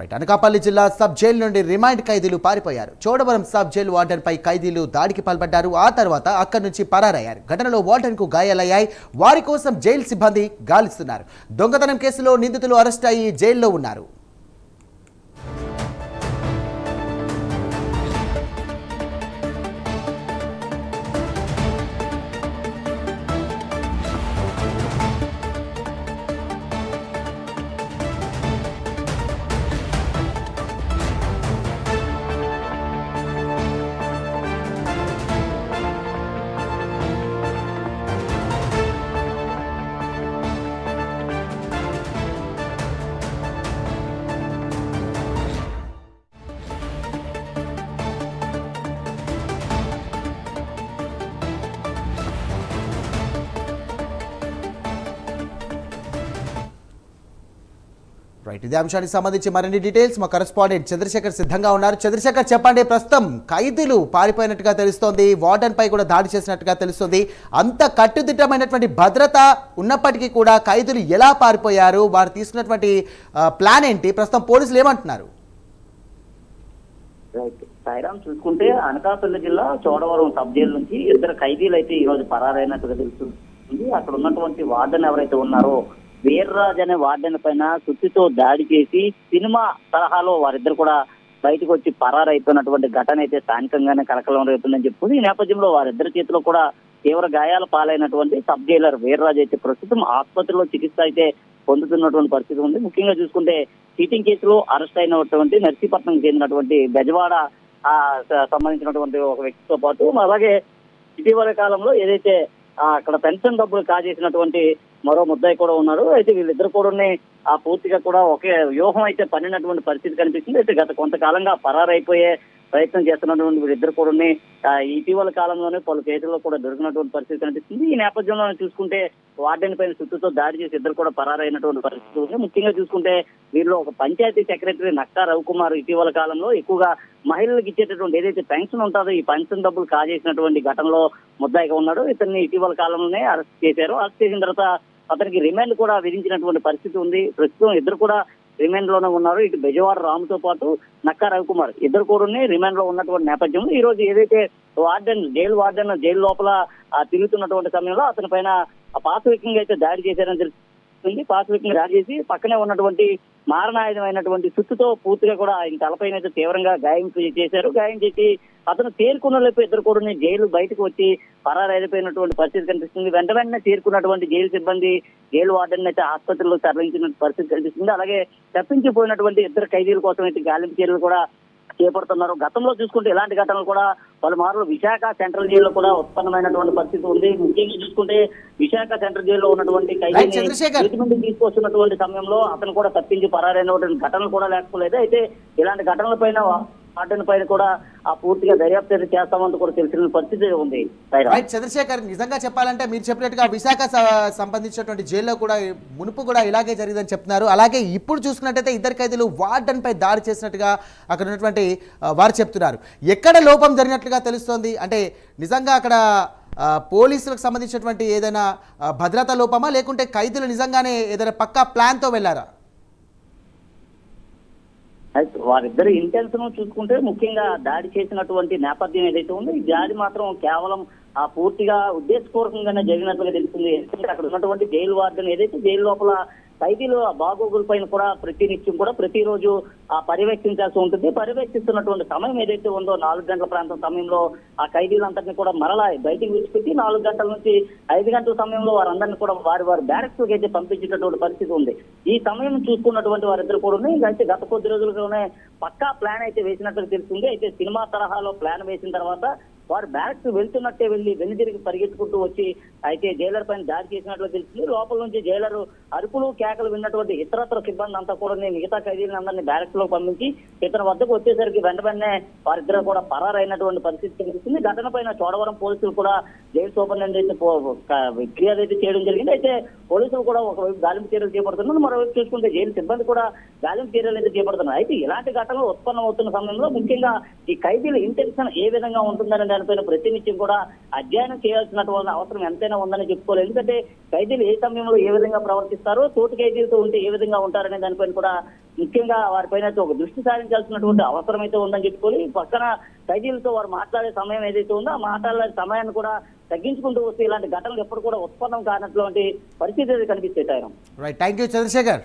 Right Anakapalli జిల్లా sub jail నుండి remand ఖైదీలు పారిపోయారు. చోడవరం సబ్ జైలు వార్డెన్ పై ఖైదీలు దాడికి పాల్పడ్డారు. ఆ తర్వాత అక్కడి నుంచి పరారయ్యారు. ఘటనలో వార్డెన్ కు గాయాలయ్యాయి. వారి కోసం జైలు సిబ్బంది గాలిస్తున్నారు. దొంగతనం కేసులో నిందితులు అరెస్ట్ అయ్యి జైల్లో ఉన్నారు. రైట్, ఇదే అంశానికి సంబంధించి మరిన్ని డీటెయిల్స్ మా కరెస్పాండెంట్ చంద్రశేఖర్ సిద్ధంగా ఉన్నారు. చంద్రశేఖర్, చెప్పండి. ప్రస్తుతం ఖైదీలు పారిపోయినట్టుగా తెలుస్తోంది, వార్డెన్ పై కూడా దాడి చేసినట్టుగా తెలుస్తుంది. అంత కట్టుదిట్టమైనటువంటి భద్రత ఉన్నప్పటికీ కూడా ఖైదీలు ఎలా పారిపోయారు, వారు తీసుకున్నటువంటి ప్లాన్ ఏంటి, ప్రస్తుతం పోలీసులు ఏమంటున్నారు? సాయిరామ్, చూసుకుంటే అనకాపల్లి జిల్లా చోడవరం సబ్ జైలు నుంచి ఇద్దరు ఖైదీలు అయితే ఈ రోజు పరారైనట్టుగా తెలుస్తుంది. అక్కడ ఉన్నటువంటి వార్డెన్ ఎవరైతే ఉన్నారో వీర్రాజ్ అనే వార్డెన్ పైన సుత్తితో దాడి చేసి సినిమా తరహాలో వారిద్దరు కూడా బయటకు వచ్చి పరారైపోయినటువంటి ఘటన అయితే స్థానికంగానే కలకలం రేపుతుందని చెప్పుకుంది. ఈ నేపథ్యంలో వారిద్దరి చేతిలో కూడా తీవ్ర గాయాల పాలైనటువంటి సబ్ జైలర్ వీర్రాజ్ అయితే ప్రస్తుతం ఆసుపత్రిలో చికిత్స అయితే పొందుతున్నటువంటి పరిస్థితి ఉంది. ముఖ్యంగా చూసుకుంటే చీటింగ్ కేసులో అరెస్ట్ అయినటువంటి నర్సీపట్నం చెందినటువంటి బెజవాడ సంబంధించినటువంటి ఒక వ్యక్తితో పాటు అలాగే ఇటీవల కాలంలో ఏదైతే అక్కడ పెన్షన్ డబ్బులు కాజేసినటువంటి మరో ముద్దాయి కూడా ఉన్నారు. అయితే వీళ్ళిద్దరు కూడా పూర్తిగా కూడా ఒకే వ్యూహం అయితే పన్నినటువంటి పరిస్థితి కనిపిస్తుంది. అయితే గత కొంతకాలంగా పరారైపోయే ప్రయత్నం చేస్తున్నటువంటి వీళ్ళిద్దరు కూడా ఇటీవల కాలంలోనే పలు కేసుల్లో కూడా దొరికినటువంటి పరిస్థితి కనిపిస్తుంది. ఈ నేపథ్యంలో చూసుకుంటే వార్డెన్ పైన సుత్తుతో దాడి చేసి ఇద్దరు కూడా పరారైనటువంటి పరిస్థితి ఉంది. ముఖ్యంగా చూసుకుంటే వీళ్ళు ఒక పంచాయతీ సెక్రటరీ నక్కా రవికుమార్ ఇటీవల కాలంలో ఎక్కువగా మహిళలకు ఇచ్చేటటువంటి ఏదైతే పెన్షన్ ఉంటుందో ఈ పెన్షన్ డబ్బులు కాజేసినటువంటి ఘటనలో ముద్దాయిగా ఉన్నాడు. ఇతన్ని ఇటీవల కాలంలోనే అరెస్ట్ చేశారు. అరెస్ట్ చేసిన తర్వాత అతనికి రిమాండ్ కూడా విధించినటువంటి పరిస్థితి ఉంది. ప్రస్తుతం ఇద్దరు కూడా రిమాండ్ లోనే ఉన్నారు. ఇటు బెజవాడ రాముతో పాటు నక్కా రవికుమార్ ఇద్దరు కూడా రిమాండ్ లో ఉన్నటువంటి నేపథ్యంలో ఈ రోజు ఏదైతే వార్డెన్ జైలు లోపల తిరుగుతున్నటువంటి సమయంలో అతని పైన పాశవికంగా అయితే దాడి చేశారని తెలుస్తుంది. పాశవికంగా దాడి చేసి పక్కనే ఉన్నటువంటి మారణాయుధమైనటువంటి సుత్తుతో పూర్తిగా కూడా ఆయన తలపైన అయితే తీవ్రంగా గాయం చేశారు. గాయం చేసి అతను తేరుకున్న లేపు ఇద్దరు కూడా జైలు బయటకు వచ్చి పరారైపోయినటువంటి పరిస్థితి కనిపిస్తుంది. వెంటనే చేరుకున్నటువంటి జైలు సిబ్బంది జైలు వార్డెన్ అయితే ఆసుపత్రిలో తరలించిన పరిస్థితి కనిపిస్తుంది. అలాగే తప్పించిపోయినటువంటి ఇద్దరు ఖైదీల కోసం అయితే గాలింపు చర్యలు కూడా చేపడుతున్నారు. గతంలో చూసుకుంటే ఇలాంటి ఘటనలు కూడా పలుమార్లు విశాఖ సెంట్రల్ జైల్లో కూడా ఉత్పన్నమైనటువంటి పరిస్థితి ఉంది. ముఖ్యంగా చూసుకుంటే విశాఖ సెంట్రల్ జైల్లో ఉన్నటువంటి ఖైదీని తీసుకొస్తున్నటువంటి సమయంలో అతను కూడా తప్పించి పరారైనటువంటి ఘటనలు కూడా లేకపోలేదు. అయితే ఇలాంటి ఘటనల పైన వార్డెన్ పైన కూడా పూర్తిగా దర్యాప్తు చేస్తామంటూ కూడా తెలిసిన పరిస్థితి ఉంది. చంద్రశేఖర్, నిజంగా చెప్పాలంటే మీరు చెప్పినట్టుగా విశాఖ సంబంధించినటువంటి జైల్లో కూడా మునుపు కూడా ఇలాగే జరిగిందని చెప్తున్నారు. అలాగే ఇప్పుడు చూసుకున్నట్టయితే ఇద్దరు ఖైదీలు వార్డెన్ పై దాడి చేసినట్టుగా అక్కడ ఉన్నటువంటి వారు చెప్తున్నారు. ఎక్కడ లోపం జరిగినట్లుగా తెలుస్తోంది? అంటే నిజంగా అక్కడ పోలీసులకు సంబంధించినటువంటి ఏదైనా భద్రతా లోపమా, లేకుంటే ఖైదీలు నిజంగానే ఏదైనా పక్కా ప్లాన్తో వెళ్ళారా? వారిద్దరు ఇంటెన్షన్ చూసుకుంటే ముఖ్యంగా దాడి చేసినటువంటి నేపథ్యం ఏదైతే ఉందో ఈ దాడి మాత్రం కేవలం పూర్తిగా ఉద్దేశపూర్వకంగానే జరిగినట్లుగా తెలుస్తుంది. ఎందుకంటే అక్కడ ఉన్నటువంటి జైలు వార్డెన్ ఏదైతే జైలు లోపల ఖైదీలు బాగోగుల పైన కూడా ప్రతినిత్యం కూడా ప్రతిరోజు పర్యవేక్షించాల్సి ఉంటుంది. పర్యవేక్షిస్తున్నటువంటి సమయం ఏదైతే ఉందో 4 గంటల ప్రాంతం సమయంలో ఆ ఖైదీలందరినీ కూడా మరలా బయటికి విడిచిపెట్టి 4 గంటల నుంచి 5 గంటల సమయంలో వారందరినీ కూడా వారి బ్యారక్స్ అయితే పంపించేటటువంటి పరిస్థితి ఉంది. ఈ సమయం చూసుకున్నటువంటి వారిద్దరు కూడా అయితే గత కొద్ది రోజులుగానే పక్కా ప్లాన్ అయితే వేసినట్టుగా తెలుస్తుంది. అయితే సినిమా తరహాలో ప్లాన్ వేసిన తర్వాత వారు బ్యారక్స్ వెళ్తున్నట్టే వెన్నుదిరిగి పరిగెత్తుకుంటూ వచ్చి అయితే జైలర్ పైన దాడి చేసినట్లు తెలుస్తుంది. లోపల నుంచి జైలర్ అరుపులు కేకలు విన్నటువంటి ఇతరత్ర సిబ్బంది అంతా కూడా మిగతా ఖైదీలందరినీ బ్యారక్స్ లో పంపించి ఇతని వద్దకు వచ్చేసరికి వెంటనే వారిద్దరు కూడా పరారైనటువంటి పరిస్థితి కనిపిస్తుంది. ఘటన పైన చోడవరం పోలీసులు కూడా జైలు సూపరింటెండెంట్ ఫిర్యాదు అయితే చేయడం జరిగింది. అయితే పోలీసులు కూడా ఒకవైపు గాలింపు చర్యలు చేపడుతున్నారు, మరోవైపు చూసుకుంటే జైలు సిబ్బంది కూడా గాలింపు చర్యలు అయితే చేపడుతున్నారు. అయితే ఇలాంటి ఘటనలు ఉత్పన్నం అవుతున్న సమయంలో ముఖ్యంగా ఈ ఖైదీల ఇంటెన్షన్ ఏ విధంగా ఉంటుందనే దానిపైన ప్రతినిత్యం కూడా అధ్యయనం చేయాల్సినటువంటి అవసరం ఎంతైనా ఉందని చెప్పుకోవాలి. ఎందుకంటే ఖైదీలు ఏ సమయంలో ఏ విధంగా ప్రవర్తిస్తారో, తోటి ఖైదీలతో ఉంటే ఏ విధంగా ఉంటారనే దానిపైన కూడా ముఖ్యంగా వారిపైన ఒక దృష్టి సారించాల్సినటువంటి అవసరం అయితే ఉందని చెప్పుకోవాలి. పక్కన ఖైదీలతో వారు మాట్లాడే సమయం ఏదైతే ఉందో ఆ మాట్లాడే సమయాన్ని కూడా తగ్గించుకుంటూ వస్తే ఇలాంటి ఘటనలు ఎప్పుడు కూడా ఉత్పన్నం కానటువంటి పరిస్థితి కనిపిస్తాయి. Right, thank you Chandrasekhar.